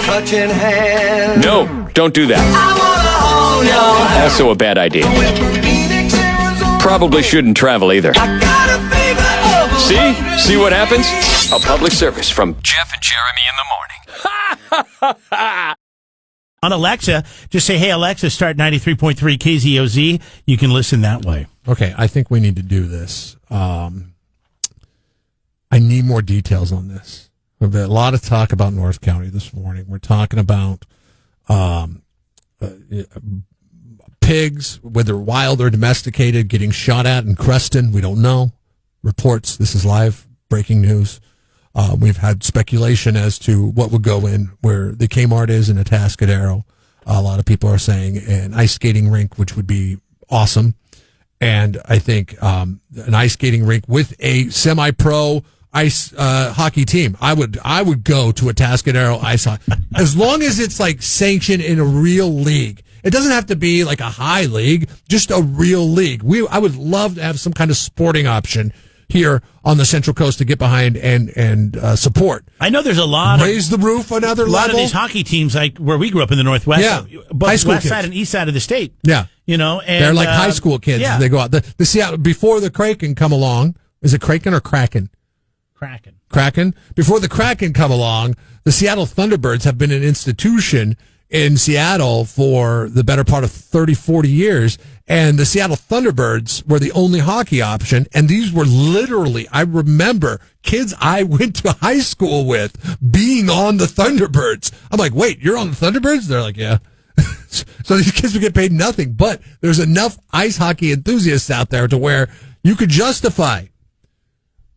touching hands. No, don't do that. I wanna hold your hand. Also a bad idea. Phoenix, Arizona. Probably shouldn't travel either. I got a fever over See what happens? A public service from Jeff and Jeremy in the morning. On Alexa, just say, hey, Alexa, start 93.3 KZOZ. You can listen that way. Okay, I think we need to do this. I need more details on this. We've had a lot of talk about North County this morning. We're talking about pigs, whether wild or domesticated, getting shot at in Creston. We don't know. Reports. This is live breaking news. We've had speculation as to what would go in where the Kmart is in Atascadero. A lot of people are saying an ice skating rink, which would be awesome. And I think an ice skating rink with a semi-pro ice hockey team. I would go to Atascadero ice hockey as long as it's like sanctioned in a real league. It doesn't have to be like a high league, just a real league. I would love to have some kind of sporting option here on the Central Coast to get behind and support. I know there's a lot raise the roof another level. A lot of these hockey teams, like where we grew up in the Northwest, both high school west kids. side and east side of the state. Yeah, and they're like high school kids. Yeah. They go out. The Seattle before the Kraken come along. Is it Kraken or Kraken? Kraken. Before the Kraken come along, the Seattle Thunderbirds have been an institution in Seattle for the better part of 30, 40 years. And the Seattle Thunderbirds were the only hockey option. And these were literally, I remember kids I went to high school with being on the Thunderbirds. I'm like, wait, you're on the Thunderbirds? They're like, yeah. So these kids would get paid nothing. But there's enough ice hockey enthusiasts out there to where you could justify,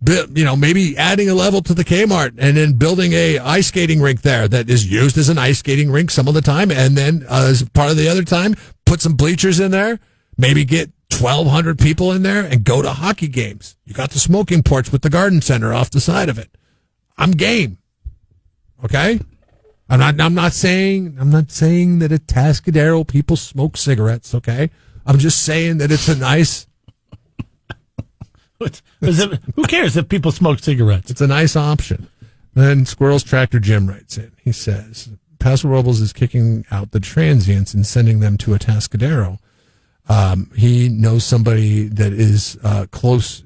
maybe adding a level to the Kmart and then building a ice skating rink there that is used as an ice skating rink some of the time. And then as part of the other time, put some bleachers in there. Maybe get 1,200 people in there and go to hockey games. You got the smoking porch with the garden center off the side of it. I'm game. Okay? I'm not saying that at Atascadero people smoke cigarettes, okay? I'm just saying that it's a nice who cares if people smoke cigarettes? It's a nice option. Then Squirrel's Tractor Jim writes in. He says, Paso Robles is kicking out the transients and sending them to Atascadero. He knows somebody that is close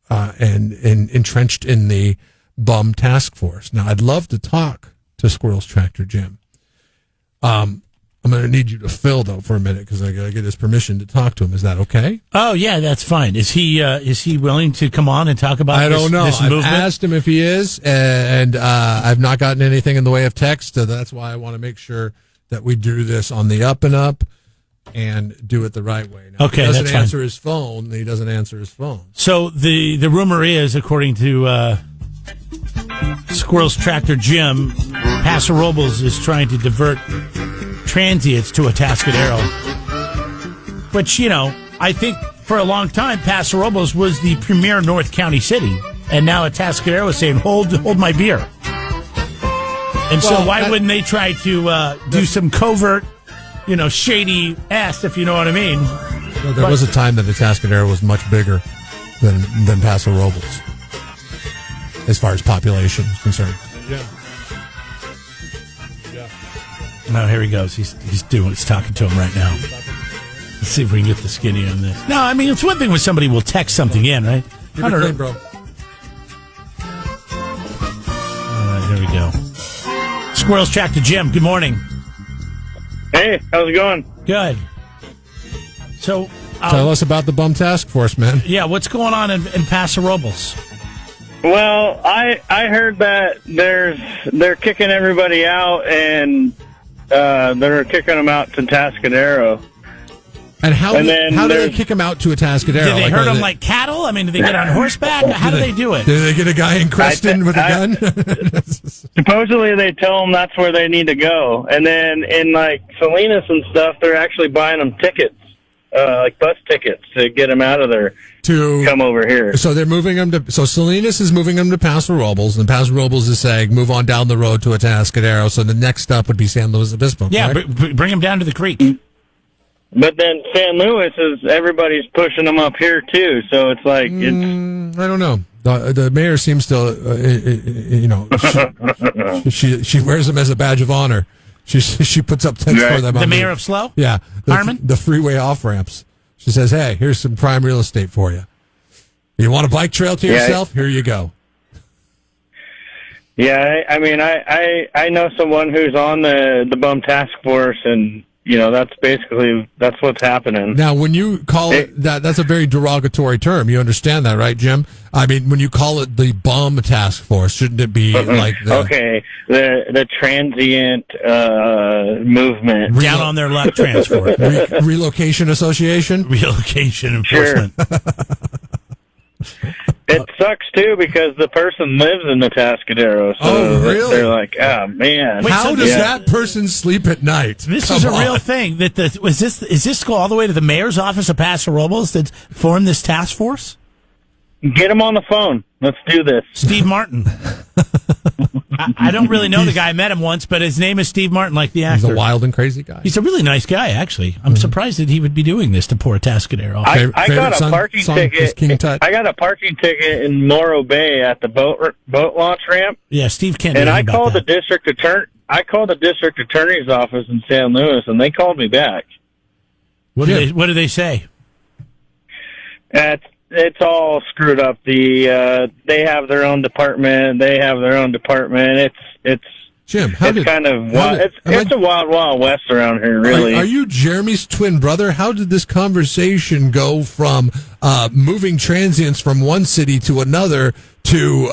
and entrenched in the bum task force. Now, I'd love to talk to Squirrel's Tractor Jim. I'm going to need you to fill, though, for a minute because I got to get his permission to talk to him. Is that okay? Oh, yeah, that's fine. Is he willing to come on and talk about this movement? I don't know. I've asked him if he is, and I've not gotten anything in the way of text. So that's why I want to make sure that we do this on the up and up and do it the right way. Now, okay, he doesn't that's answer fine. his phone. He doesn't answer his phone. So the rumor is, according to Squirrel's Tractor Jim, Paso Robles is trying to divert transients to Atascadero. Which, I think for a long time, Paso Robles was the premier North County city. And now Atascadero is saying, hold my beer. And so why wouldn't they try to do some covert, shady ass, if you know what I mean? Well, there was a time that Atascadero was much bigger than Paso Robles, as far as population is concerned. Yeah. No, here he goes. He's talking to him right now. Let's see if we can get the skinny on this. No, I mean, it's one thing when somebody will text something in, right? I don't know, bro. All right, here we go. Squirrel's Tractor Jim, good morning. Hey, how's it going? Good. So, tell us about the bum task force, man. Yeah, what's going on in Paso Robles? Well, I heard that they're kicking everybody out and they're kicking them out to Atascadero. And how do they kick them out to Atascadero? Do they herd them like cattle? I mean, do they get on horseback? How do they do it? Do they get a guy in Creston with a gun? Supposedly they tell them that's where they need to go. And then in like Salinas and stuff, they're actually buying them tickets, like bus tickets to get them out of there. To come over here. So they're moving them to. So Salinas is moving them to Paso Robles, and Paso Robles is saying, "Move on down the road to Atascadero." So the next stop would be San Luis Obispo. Yeah, bring them down to the creek. But then San Luis is everybody's pushing them up here too. So it's like I don't know. The mayor seems to, she wears them as a badge of honor. She puts up tents for them. The mayor of Slow? Yeah. Harmon? The freeway off-ramps. She says, hey, here's some prime real estate for you. You want a bike trail to yourself? Here you go. Yeah, I know someone who's on the bum task force, and that's what's happening. Now, when you call it that's a very derogatory term. You understand that, right, Jim? I mean, when you call it the bum task force, shouldn't it be like the transient movement down on their luck transport, relocation association, relocation enforcement? Sure. It sucks too because the person lives in the Tascadero. So really? They're like, oh man. Wait, how does that person sleep at night? This is a real thing. Is this go all the way to the mayor's office of Paso Robles that formed this task force? Get him on the phone. Let's do this. Steve Martin. I don't really know the guy. I met him once, but his name is Steve Martin, like the actor. He's a wild and crazy guy. He's a really nice guy, actually. I'm surprised that he would be doing this to poor Tascadero. I got a parking ticket. I got a parking ticket in Morro Bay at the boat launch ramp. Yeah, Steve can't. And I called the district attorney. I called the district attorney's office in San Luis, and they called me back. What do they say? It's all screwed up. They have their own department. It's Jim. It's a wild west around here. Really. Are you Jeremy's twin brother? How did this conversation go from moving transients from one city to another to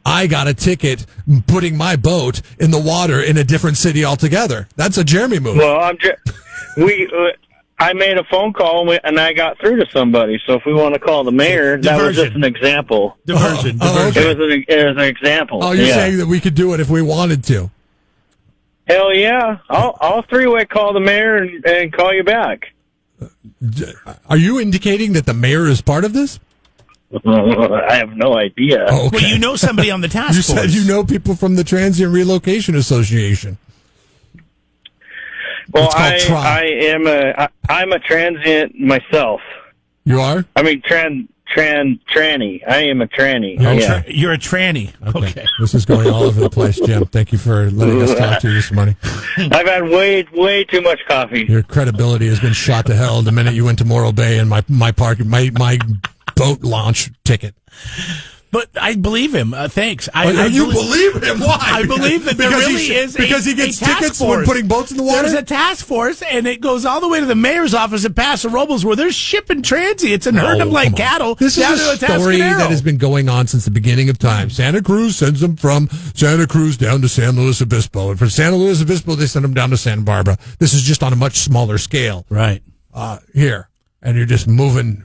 I got a ticket putting my boat in the water in a different city altogether? That's a Jeremy move. Well, I made a phone call and I got through to somebody. So if we want to call the mayor, that was just an example. Diversion. Okay. It was an example. Oh, you're saying that we could do it if we wanted to? Hell yeah! I'll three-way call the mayor and call you back. Are you indicating that the mayor is part of this? I have no idea. Oh, okay. Well, you know somebody on the task force. You said you know people from the Transient Relocation Association. Well, I'm a transient myself. You are? I mean, tranny. I am a tranny. You're a tranny. Okay. This is going all over the place, Jim. Thank you for letting us talk to you this morning. I've had way too much coffee. Your credibility has been shot to hell the minute you went to Morro Bay and my boat launch ticket. But I believe him. Thanks. You believe him? Why? I believe that there really is because he gets tickets when putting boats in the water. There's a task force, and it goes all the way to the mayor's office at Paso Robles, where they're shipping transients and herding them like cattle. This is a story that has been going on since the beginning of time. Santa Cruz sends them from Santa Cruz down to San Luis Obispo, and from San Luis Obispo they send them down to Santa Barbara. This is just on a much smaller scale, right? Here, and you're just moving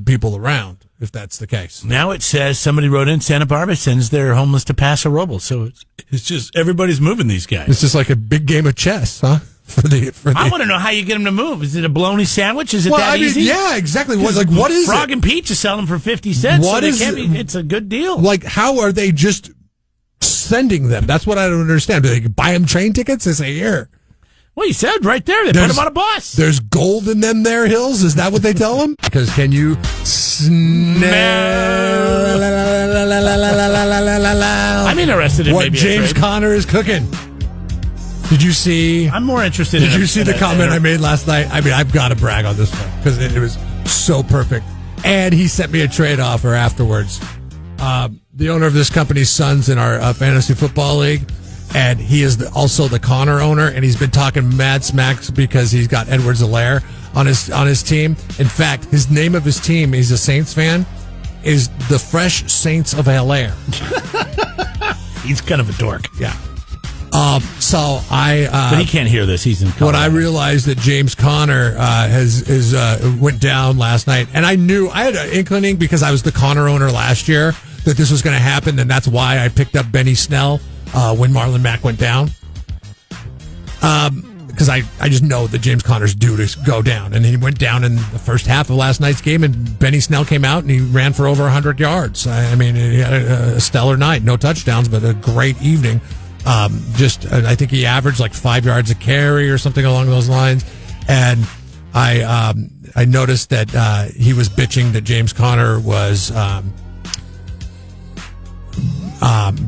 people around. If that's the case. Now it says somebody wrote in Santa Barbara sends their homeless to Paso Robles. So it's just everybody's moving these guys. It's just like a big game of chess, huh? I want to know how you get them to move. Is it a bologna sandwich? Is it easy? Yeah, exactly. What is Frog it? and Peach selling them for 50 cents. It's a good deal. Like, how are they just sending them? That's what I don't understand. Do they buy them train tickets? They say, here. Well, you said right there. They put them on a bus. There's gold in them there hills. Is that what they tell them? Because can you smell? I'm interested in what James Conner is cooking. Did you see? I'm more interested. Did you see the comment I made last night? I mean, I've got to brag on this one because it was so perfect. And he sent me a trade offer afterwards. The owner of this company's son's in our fantasy football league. And he is also the Connor owner, and he's been talking mad smacks because he's got Edwards-Helaire on his team. In fact, his name of his team, he's a Saints fan, is the Fresh Saints of Helaire. He's kind of a dork. Yeah. But he can't hear this. He's in Colorado. When I realized that James Conner went down last night, and I had an inkling because I was the Connor owner last year that this was going to happen, and that's why I picked up Benny Snell. When Marlon Mack went down. Because I just know that James Conner's due to go down. And he went down in the first half of last night's game, and Benny Snell came out and he ran for over 100 yards. I mean, he had a stellar night. No touchdowns, but a great evening. I think he averaged like 5 yards a carry or something along those lines. And I noticed that he was bitching that James Conner was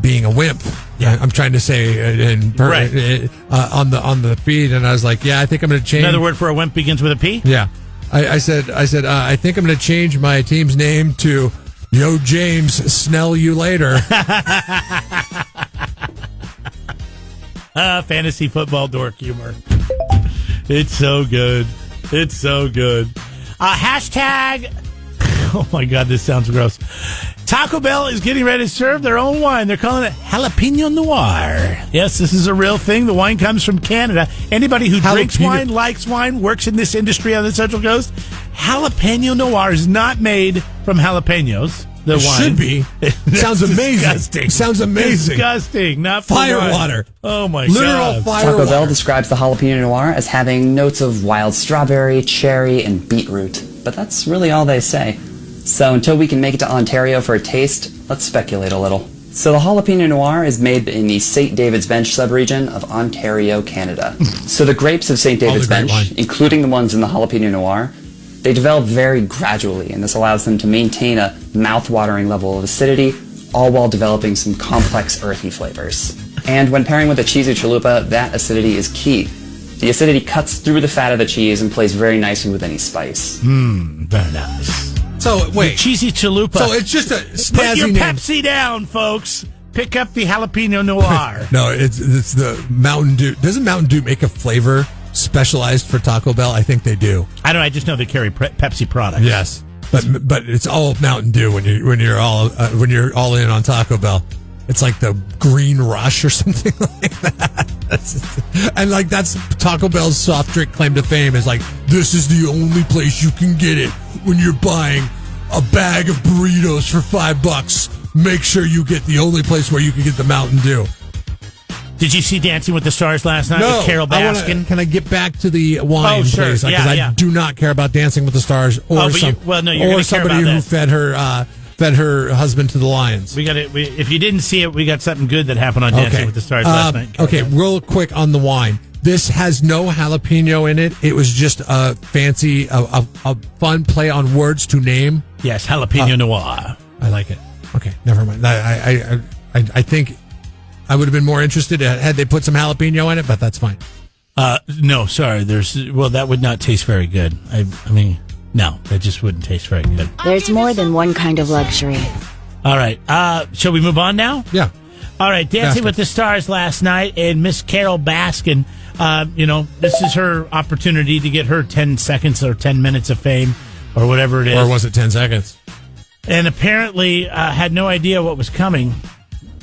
being a wimp. Yeah. I'm trying to say on the feed, and I was like, yeah, I think I'm going to change. Another word for a wimp begins with a P? Yeah. I said, I think I'm going to change my team's name to Yo James, Snell you later. Fantasy football dork humor. It's so good. It's so good. Hashtag, oh my God, this sounds gross. Taco Bell is getting ready to serve their own wine. They're calling it Jalapeno Noir. Yes, this is a real thing. The wine comes from Canada. Anybody who drinks wine, likes wine, works in this industry on the Central Coast, Jalapeno Noir is not made from jalapenos. The wine should be. Sounds amazing. Disgusting. Sounds amazing. Disgusting. Not firewater. Oh my Literal God. fire Taco water. Bell describes the jalapeno noir as having notes of wild strawberry, cherry, and beetroot. But that's really all they say. So until we can make it to Ontario for a taste, let's speculate a little. So the jalapeno noir is made in the St. David's Bench subregion of Ontario, Canada. So the grapes of St. David's Bench, including the ones in the jalapeno noir, they develop very gradually, and this allows them to maintain a mouth-watering level of acidity, all while developing some complex earthy flavors. And when pairing with a cheesy chalupa, that acidity is key. The acidity cuts through the fat of the cheese and plays very nicely with any spice. Very nice. So, wait. The cheesy chalupa. So it's just a snazzy Put your name. Pepsi down, folks. Pick up the Jalapeno Noir. No, it's the Mountain Dew. Doesn't Mountain Dew make a flavor specialized for Taco Bell? I think they do. I don't know. I just know they carry Pepsi products. Yes, but it's all Mountain Dew when you're all in on Taco Bell. It's like the Green Rush or something like that. And like that's Taco Bell's soft drink claim to fame is like, this is the only place you can get it when you're buying a bag of burritos for $5. Make sure you get the only place where you can get the Mountain Dew. Did you see Dancing with the Stars last night No, with Carol Baskin? Can I get back to the wine, sure. please? Because Yeah. I do not care about Dancing with the Stars or you're gonna care somebody about who that. fed her husband to the lions. If you didn't see it, we got something good that happened on Dancing with the Stars last night. Okay, real quick on the wine. This has no jalapeno in it. It was just a fancy, a fun play on words to name. Yes, Jalapeno Noir. I like it. Okay, never mind. I think I would have been more interested had they put some jalapeno in it, but that's fine. No, sorry. That would not taste very good. I mean, no, that just wouldn't taste very good. There's more than one kind of luxury. All right. Shall we move on now? Yeah. All right. Dancing with the Stars last night, and Miss Carol Baskin. This is her opportunity to get her 10 seconds or 10 minutes of fame or whatever it is. Or was it 10 seconds? And apparently had no idea what was coming.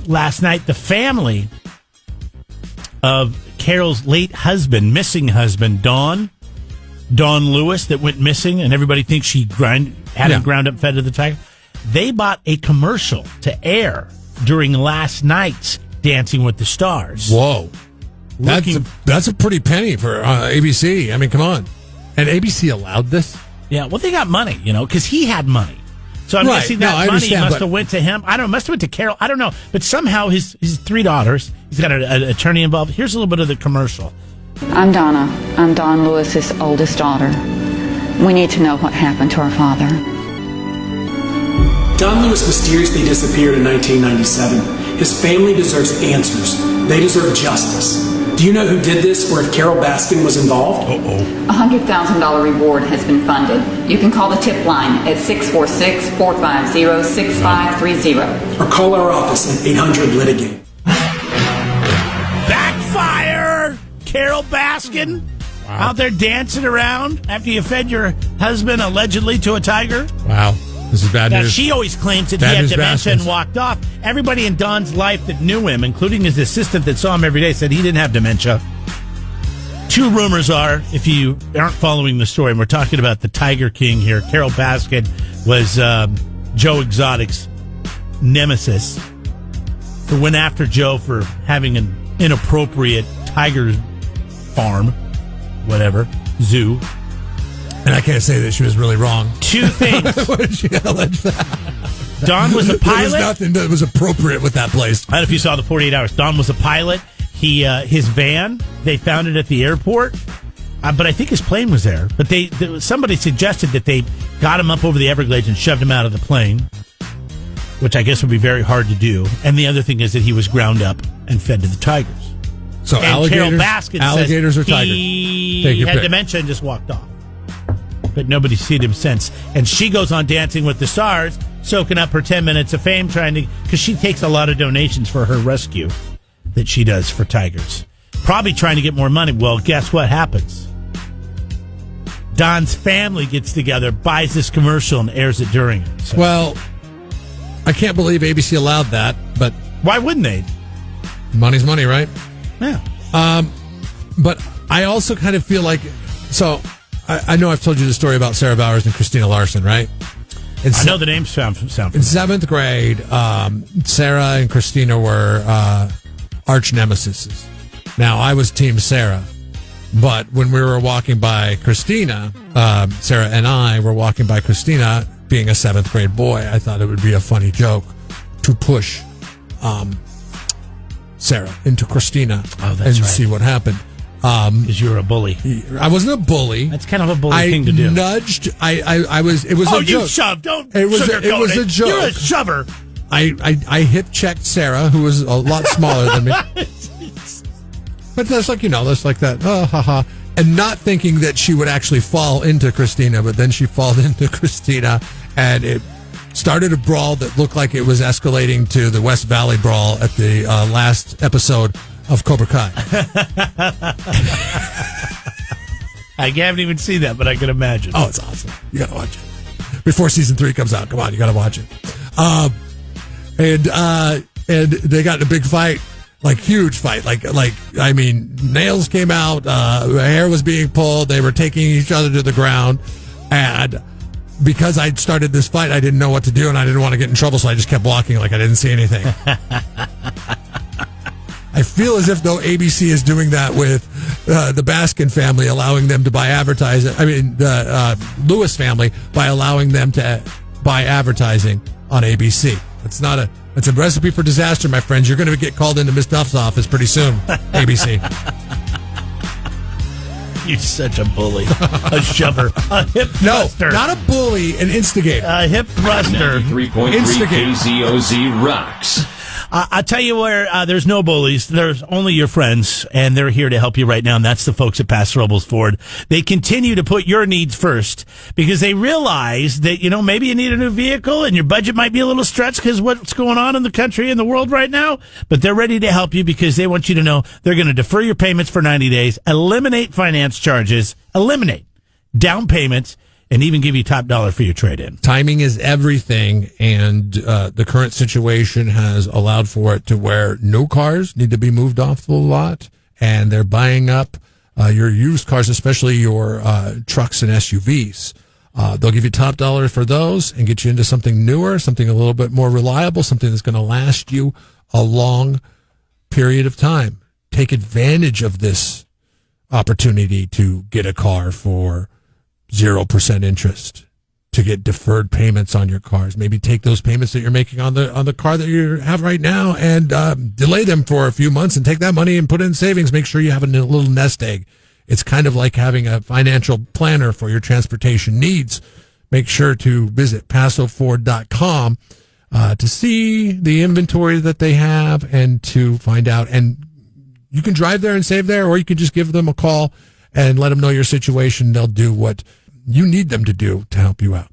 Last night, the family of Carol's late husband, missing husband, Don Lewis, that went missing, and everybody thinks she had him ground up, fed to the tiger. They bought a commercial to air during last night's Dancing with the Stars. Whoa. That's a pretty penny for ABC. I mean, come on. And ABC allowed this? Yeah, well, they got money, because he had money. So I'm guessing that money must have went to him. I don't know, must have went to Carol. I don't know. But somehow his 3 daughters, he's got an attorney involved. Here's a little bit of the commercial. I'm Donna. I'm Don Lewis's oldest daughter. We need to know what happened to our father. Don Lewis mysteriously disappeared in 1997. His family deserves answers. They deserve justice. Do you know who did this or if Carol Baskin was involved? A $100,000 reward has been funded. You can call the tip line at 646-450-6530. Or call our office at 800-LITIGATE. Backfire! Carol Baskin out there dancing around after you fed your husband allegedly to a tiger. Wow. This is bad news. She always claims that he had dementia and walked off. Everybody in Don's life that knew him, including his assistant that saw him every day, said he didn't have dementia. 2 rumors are, if you aren't following the story, and we're talking about the Tiger King here, Carol Baskin was Joe Exotic's nemesis, who went after Joe for having an inappropriate tiger farm, whatever, zoo. And I can't say that she was really wrong. 2 things. What did she allege that? Don was a pilot. There was nothing that was appropriate with that place. I don't know if you saw the 48 Hours. Don was a pilot. His van, they found it at the airport, but I think his plane was there. But somebody suggested that they got him up over the Everglades and shoved him out of the plane. which I guess would be very hard to do. And the other thing is that he was ground up and fed to the tigers. So and Carol Baskin alligators says or tigers? He had dementia and just walked off. But nobody's seen him since. And she goes on Dancing with the Stars, soaking up her 10 minutes of fame, because she takes a lot of donations for her rescue that she does for tigers. Probably trying to get more money. Well, guess what happens? Don's family gets together, buys this commercial, and airs it during it. So. Well, I can't believe ABC allowed that, but... Why wouldn't they? Money's money, right? Yeah. But I also kind of feel like... So, I know I've told you the story about Sarah Bowers and Christina Larson, right? I know the names sound in familiar. 7th grade, Sarah and Christina were arch nemesis. Now, I was Team Sarah, but when we were walking by Christina, Sarah and I were walking by Christina, being a 7th grade boy, I thought it would be a funny joke to push Sarah into Christina see what happened. Because you were a bully. I wasn't a bully. That's kind of a bully thing to do. I nudged. I was. It was a joke. Oh, you shoved. Don't it was sugarcoat a joke. You're a shover. I hip checked Sarah, who was a lot smaller than me. But that's like that. Oh, haha. And not thinking that she would actually fall into Christina, but then she fell into Christina, and it started a brawl that looked like it was escalating to the West Valley brawl at the last episode of Cobra Kai. I haven't even seen that, but I can imagine. Oh, it's awesome. You got to watch it. Before season 3 comes out. Come on, you got to watch it. And they got in a big fight. Like, huge fight. I mean, nails came out, hair was being pulled, they were taking each other to the ground, and because I'd started this fight, I didn't know what to do, and I didn't want to get in trouble, so I just kept walking like I didn't see anything. I feel as if, though, ABC is doing that with the Baskin family, allowing them to buy advertising. I mean, the Lewis family, by allowing them to buy advertising on ABC. It's a recipe for disaster, my friends. You're going to get called into Miss Duff's office pretty soon, ABC. You're such a bully. A shover. A hip thruster. No, not a bully, an instigator. A hip thruster. 93.3 KZOZ rocks. I'll tell you where there's no bullies. There's only your friends, and they're here to help you right now, and that's the folks at Paso Robles Ford. They continue to put your needs first because they realize that, maybe you need a new vehicle and your budget might be a little stretched because what's going on in the country and the world right now, but they're ready to help you because they want you to know they're going to defer your payments for 90 days, eliminate finance charges, eliminate down payments, and even give you top dollar for your trade-in. Timing is everything, and the current situation has allowed for it to where new cars need to be moved off the lot, and they're buying up your used cars, especially your trucks and SUVs. They'll give you top dollar for those and get you into something newer, something a little bit more reliable, something that's going to last you a long period of time. Take advantage of this opportunity to get a car for 0% interest, to get deferred payments on your cars. Maybe take those payments that you're making on the car that you have right now and delay them for a few months and take that money and put it in savings. Make sure you have a little nest egg. It's kind of like having a financial planner for your transportation needs. Make sure to visit PasoFord.com to see the inventory that they have and to find out. And you can drive there and save there, or you can just give them a call and let them know your situation. They'll do what you need them to do to help you out.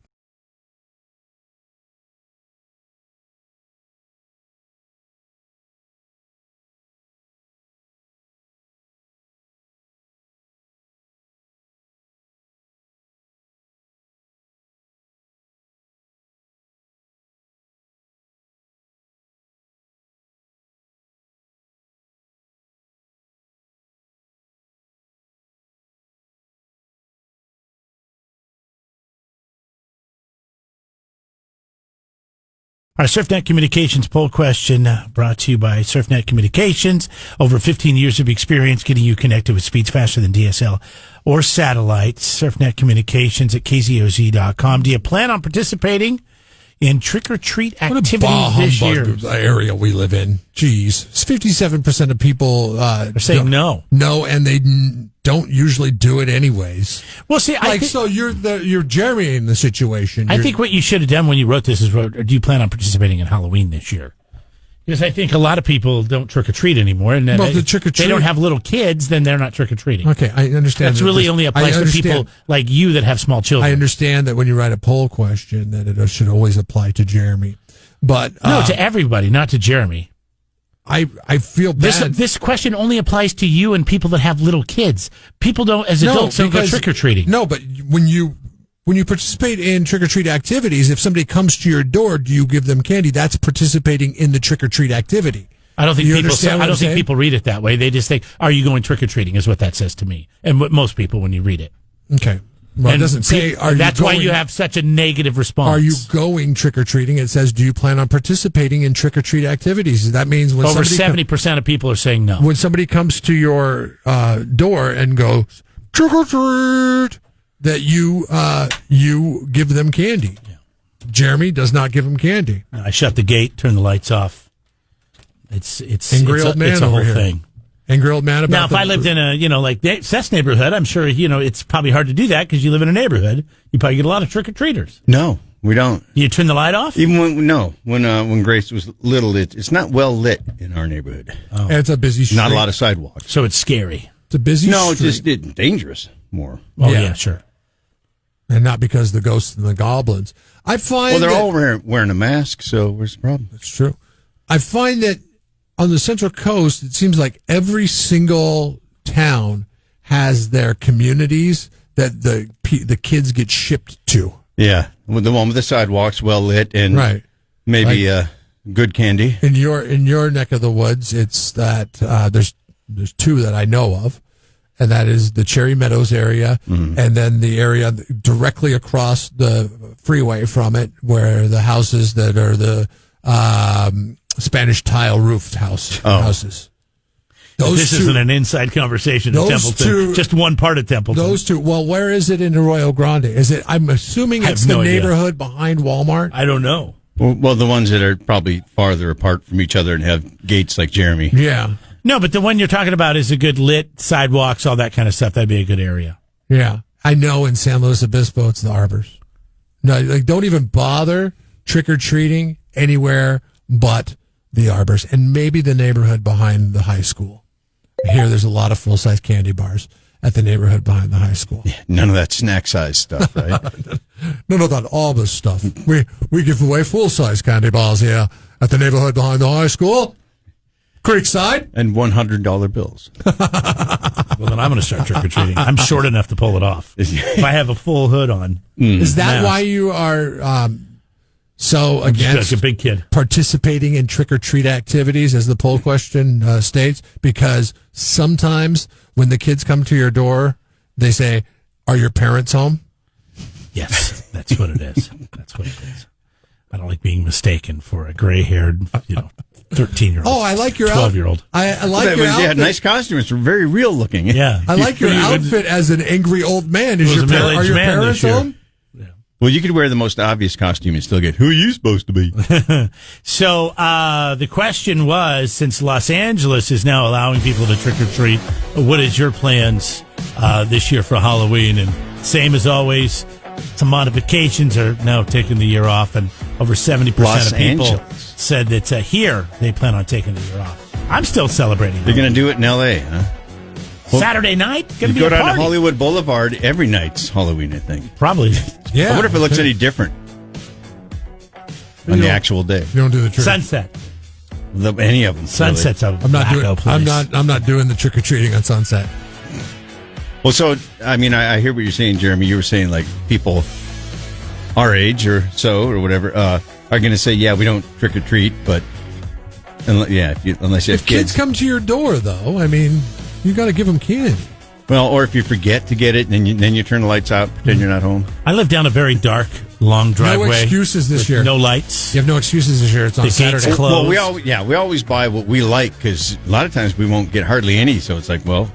Our SurfNet Communications poll question brought to you by SurfNet Communications. Over 15 years of experience getting you connected with speeds faster than DSL or satellite. SurfNet Communications at KZOZ.com. Do you plan on participating in trick-or-treat What a activities bah this year. humbug area we live in. Jeez. 57% of people They're saying no. No, and they don't usually do it anyways. Well, see, So you're Jeremy in the situation. I think what you should have done when you wrote this is, do you plan on participating in Halloween this year? Because I think a lot of people don't trick-or-treat anymore. And Well, the trick-or-treat- they don't have little kids, then they're not trick-or-treating. Okay, I understand. That's really only applies to people like you that have small children. I understand that when you write a poll question, that it should always apply to Jeremy. But no, to everybody, not to Jeremy. I feel bad. This question only applies to you and people that have little kids. People don't, as adults, don't go trick-or-treating. No, but when you participate in trick-or-treat activities, if somebody comes to your door, do you give them candy? That's participating in the trick-or-treat activity. I don't think You people. understand I what don't I'm think saying? people read it that way. They just think, "Are you going trick or treating?" Is what that says to me, and what most people when you read it. Okay. Well, And it doesn't say. that's why you have such a negative response. Are you going trick-or-treating? It says, do you plan on participating in trick-or-treat activities? That means when over somebody 70% of people are saying no. when somebody comes to your door and goes trick-or-treat, that you give them candy. Yeah. Jeremy does not give them candy. I shut the gate, turn the lights off. It's Angry old man it's a over whole here. thing. Angry old man about Now, if I lived in a, like Seth's neighborhood, I'm sure, it's probably hard to do that because you live in a neighborhood. You probably get a lot of trick-or-treaters. No, we don't. You turn the light off? Even when Grace was little, it's not well lit in our neighborhood. Oh. And it's a busy street. Not a lot of sidewalks. So it's scary. It's a busy No, street. it's just dangerous more. Oh, yeah, sure. And not because the ghosts and the goblins. I find Well, they're that, all wearing a mask, so where's the problem? That's true. I find that on the Central Coast, it seems like every single town has their communities that the kids get shipped to. Yeah, the one with the sidewalks well lit and Right. maybe good candy. In your neck of the woods, it's that there's two that I know of, and that is the Cherry Meadows area, and then the area directly across the freeway from it, where the houses that are the Spanish tile roofed houses. This isn't an inside conversation in Templeton. Just one part of Templeton. Those two. Well, where is it in Arroyo Grande? Is it? I'm assuming it's the neighborhood behind Walmart. I don't know. Well, the ones that are probably farther apart from each other and have gates like Jeremy. Yeah. No, but the one you're talking about is a good lit sidewalks, all that kind of stuff. That'd be a good area. Yeah. I know in San Luis Obispo, it's the Arbors. No, don't even bother trick-or-treating anywhere but the Arbors and maybe the neighborhood behind the high school. Here, there's a lot of full-size candy bars at the neighborhood behind the high school. Yeah, none of that snack size stuff, right? None of that Arbors stuff. We give away full-size candy bars here at the neighborhood behind the high school. Creekside. And $100 bills. Well, then I'm going to start trick-or-treating. I'm short enough to pull it off. If I have a full hood on. Is that why you are so against like a big kid participating in trick-or-treat activities, as the poll question states? Because sometimes when the kids come to your door, they say, "Are your parents home?" Yes, that's what it is. That's what it is. I don't like being mistaken for a gray-haired, 13-year-old. Oh, I like your 12-year-old. I like your outfit. Yeah, nice costume. It's very real looking. Yeah. I like your outfit as an angry old man. Are your parents home? Well, you could wear the most obvious costume and still get, who are you supposed to be? So the question was, since Los Angeles is now allowing people to trick-or-treat, what is your plans this year for Halloween? And same as always, some modifications are now taking the year off, and over 70% of people said that here they plan on taking the year off. I'm still celebrating. They're going to do it in L.A., huh? Well, Saturday night? Going to be go a down party. to Hollywood Boulevard every night's Halloween, I think. Probably. Yeah. I wonder if it looks any different on the actual day. You don't do the trick. Sunset. Any of them. Sunset's really. a I'm not wacko doing. place. I'm not doing the trick or treating on Sunset. Well, so I mean, I hear what you're saying, Jeremy. You were saying like people our age or so or whatever are going to say, yeah, we don't trick or treat, but unless you have If kids come to your door, though, I mean, you got to give them candy. Well, or if you forget to get it, and then you turn the lights out, pretend you're not home. I live down a very dark, long driveway. No excuses this year. No lights. You have no excuses this year. It's on The gates Saturday. closed. Well, we always buy what we like because a lot of times we won't get hardly any. So it's like, well,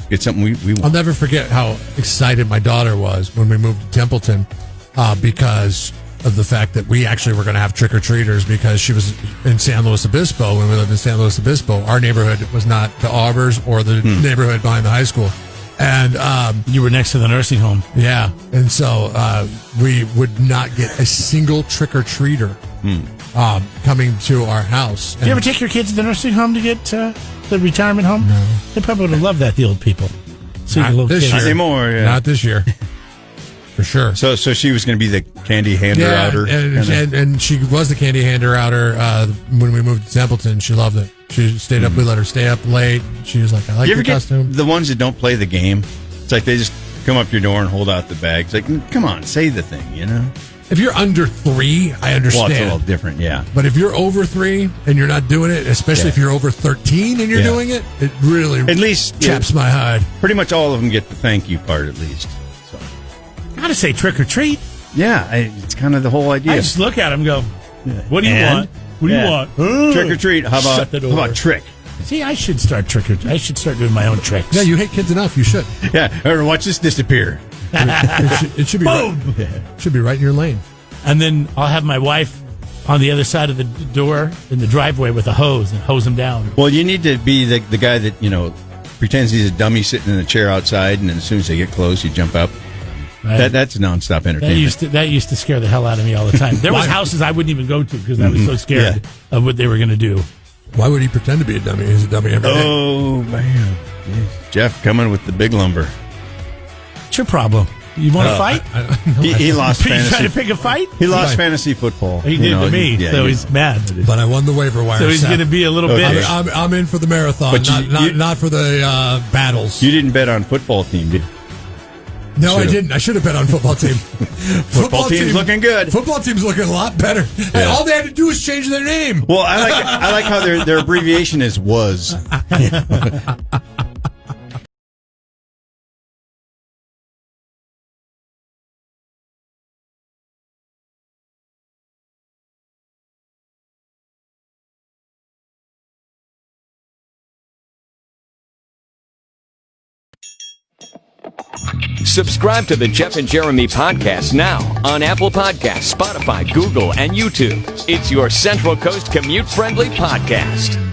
get something we want. I'll never forget how excited my daughter was when we moved to Templeton because of the fact that we actually were going to have trick-or-treaters because she was in San Luis Obispo. When we lived in San Luis Obispo, our neighborhood was not the Aubers or the neighborhood behind the high school. And you were next to the nursing home. Yeah. And so we would not get a single trick-or-treater coming to our house. Did you ever take your kids to the nursing home to get the retirement home? No. They probably would have loved that, the old people. Not this year. Not anymore, yeah. Not this year. For sure. So she was going to be the candy hander outer. And she was the candy hander outer when we moved to Templeton. She loved it. She stayed up. We let her stay up late. She was like, I like you your ever costume. Get the ones that don't play the game? It's like they just come up your door and hold out the bag. It's like, come on, say the thing, you know? If you're under 3, I understand. Well, it's a little different, yeah. But if you're over 3 and you're not doing it, especially if you're over 13 and you're doing it, it really at least chaps my hide. Pretty much all of them get the thank you part at least. So. Gotta say trick or treat. Yeah, it's kind of the whole idea. I just look at him and go, what do you want? What do you want? Trick or treat. How about trick? See, I should start I should start doing my own tricks. Yeah, you hate kids enough. You should. Yeah, or watch this disappear. It should be Boom! Should be right in your lane. And then I'll have my wife on the other side of the door in the driveway with a hose and hose him down. Well, you need to be the guy that, pretends he's a dummy sitting in a chair outside, and then as soon as they get close, you jump up. Right. That's nonstop entertainment. That used to scare the hell out of me all the time. There was houses I wouldn't even go to because I was so scared of what they were going to do. Why would he pretend to be a dummy? He's a dummy every day. Oh, man. Jeff coming with the big lumber. What's your problem? You want to fight? He lost fantasy. You trying to pick a fight? He lost fantasy football. He did to me, so he's mad. But I won the waiver wire. So he's going to be a little bit. I'm in for the marathon, but not for the battles. You didn't bet on football team, did you? No, I didn't. I should have bet on football team. Football team's looking good. Football team's looking a lot better. Yeah. All they had to do was change their name. Well, I like how their abbreviation is WAS. Subscribe to the Jeff and Jeremy podcast now on Apple Podcasts, Spotify, Google, and YouTube. It's your Central Coast commute-friendly podcast.